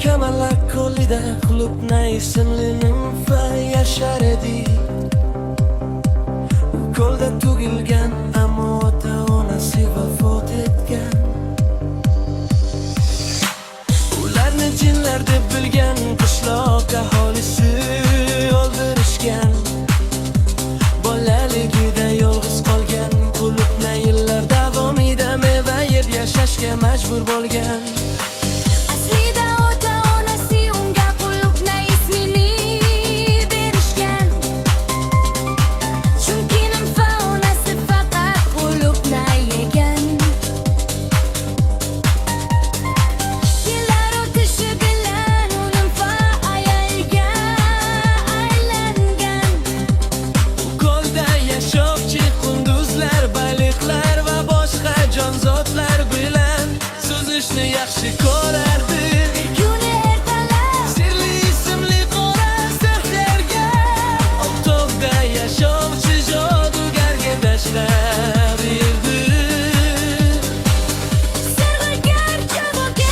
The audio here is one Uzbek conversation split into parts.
kamalak qo'lida Qulupnay ismli nimfa yashar edi. Ko'lda tugilgan, ammo ota-onasi vafot etgan. Ularni jinlar deb bilgan qishloq aholisi o'ldirishgan. Bolaligida yolg'iz qolgan Qulupnay yillar davomida meva yeb yashashga majbur bo'lgan. Aslida ota-onasi unga Qulupnay ismini berishgan. Chunki nimfa onasi faqat Qulupnay ekan. Yillar o'tishi bilan u nimfa ayolga aylangan. Ko'lda yashovchi qunduzlar, baliqlar va boshqa jonzotlar bilan suzishni yaxshi ko'rardi. Kuni ertalab Sirli ismli qora sehrga Oqtoqda yashovchi jodugarga tashlab berdi. Serg'aygar javoga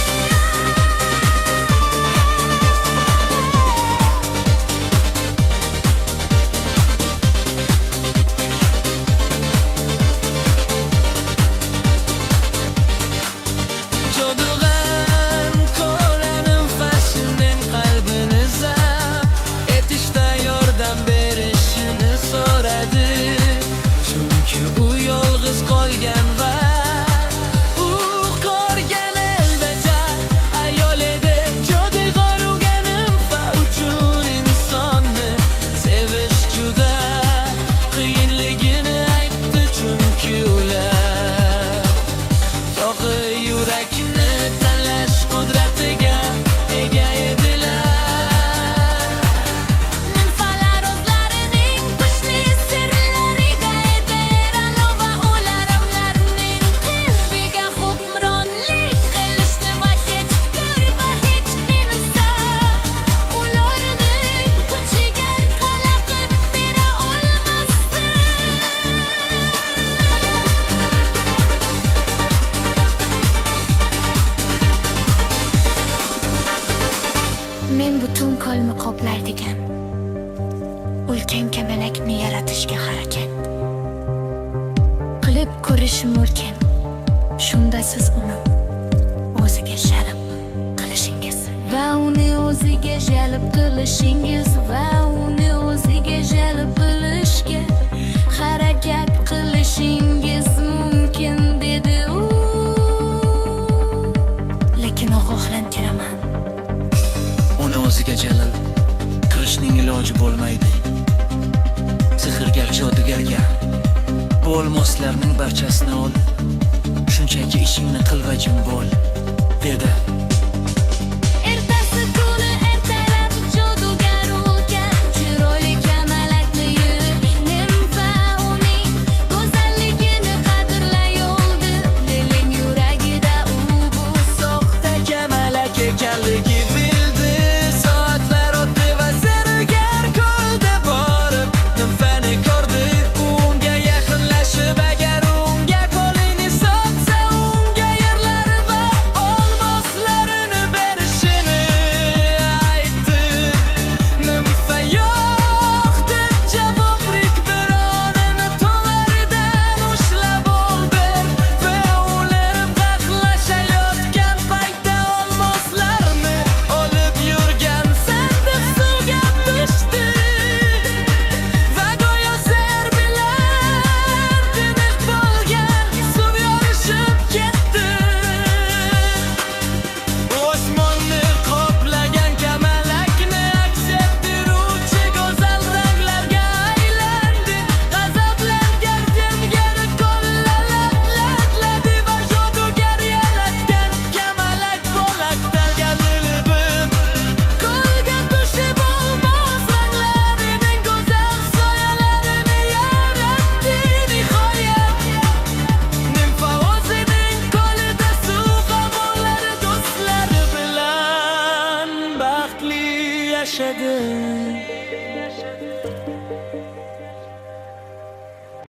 Jodugan qo'lanim fashining qalbini zabt etishda yordam berishini so'radi. Chunki u yolg'iz qolgan va u ko'rgan elbeta ayol edi. Jodugar unga nimfa uchun insonni sevish juda qiyinligini aytdi. Chunki ular tog'i yurakni tanlash qudratiga ega edilar. Nimfalar o'zlarining kuchli sirlariga e'tiroz va ular ularning qalbiga hukmronlik qilishni va hech bir va hech kimsa ularning kuchiga xalaqit bera olmasdi. Men butun ko'lni qoplaydigan ulkan kamalakni yaratishga harakat qilib ko'rishim mumkin. Shunda siz uni o'ziga jalb qilishingiz va uni o'ziga jalb qilishingiz va uni o'ziga jalb qilishga harakat qilishingiz mumkin dedi u. Lekin ogohlantiraman. Uni o'ziga jalb qilishning iloji bo'lmaydi. Sehrgar jodugarga bu olmoslarning barchasini ol, shunchaki ishingni qil va jim bo'l dedi. Ertasi kuni ertalab jodugar ulkan chiroyli kamalakni yig'ib, nimfa uning go'zalligini qadrlay oldi. Lekin yuragida u bu soxta Kamalak ekanligi bildi. Soatlar o'tdi va sehrgar ko'lda borib nimfani ko'rdi. Unga yaqinlashib, agar unga qo'lini sotsa, unga yerlari va olmoslarini berishini aytdi. Nimfa yo'q deb javob bironini to'laridan ushlab oldi va ular baqlashayotgan paytda olmoslarni olib yurgan sandiq suvga tushdi va go'yo sehr bilan tiniq bo'lgan suv yorishib ketdi. Osmonni qoplagan kamalakni aks ettiruvchi go'zal ranglarga aylandi. G'azablangan jangari qo'llatladi va jodugar yaratgan kamalak bo'laklarga milibib ko'lga tushib olmos ranglarining go'zal soyalarini yaratdi. Nihoyat nimfa o'zining qo'lida suv qamoqlari do'stlari bilan baxtli yashadi.